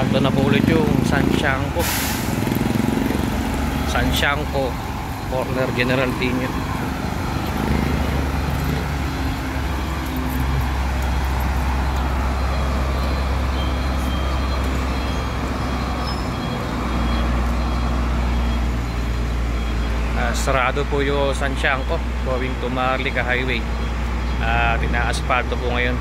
asfalto na po ulit yung Santiangco corner General Piña. Sarado po yung Santiangco going to Maharlika Highway. Tina-asfalto po ngayon.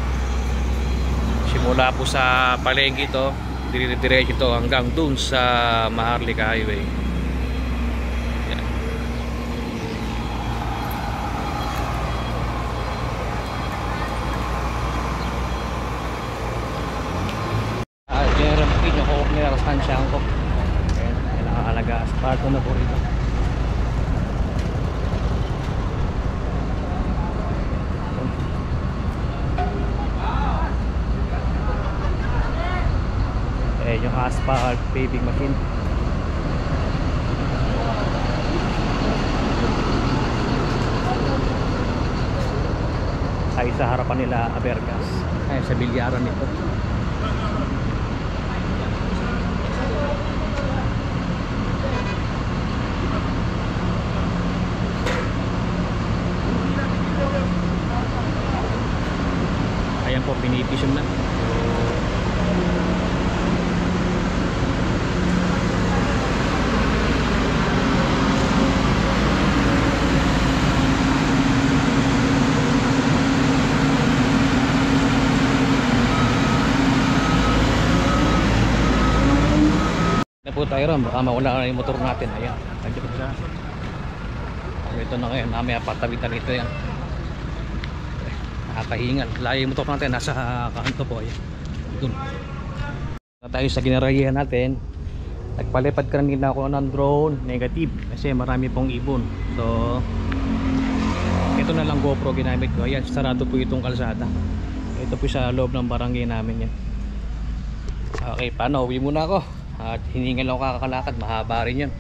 Simula po sa palengke ito, dire-diretso ito hanggang dun sa Maharlika Highway. Yan. General Piña corner Santiangco. Ayan, nakakalaga asfalto na po rito. Yung asphalt paving machine. Ay sa harapan nila Abergas, ay sa bilyaran nito. Ayan po, pinipisyon na. Po tayo ron, baka mawala na yung motor natin. Ayan, nandiyan siya. Ito na ngayon, namaya patabi-tabi ito yan. Nakakahingal. Layo yung motor natin, nasa kanto po. Ayan, dun na tayo sa ginarahihan natin. Nagpalipad kanina ako ng drone, negative, kasi marami pong ibon. So ito na lang GoPro ginamit ko. Ayan, sarado po itong kalsada. Ito po sa loob ng barangay namin yan. Okay, paano? Uwi muna ako. At hiningal ako kakakalakad, mahaba rin yan.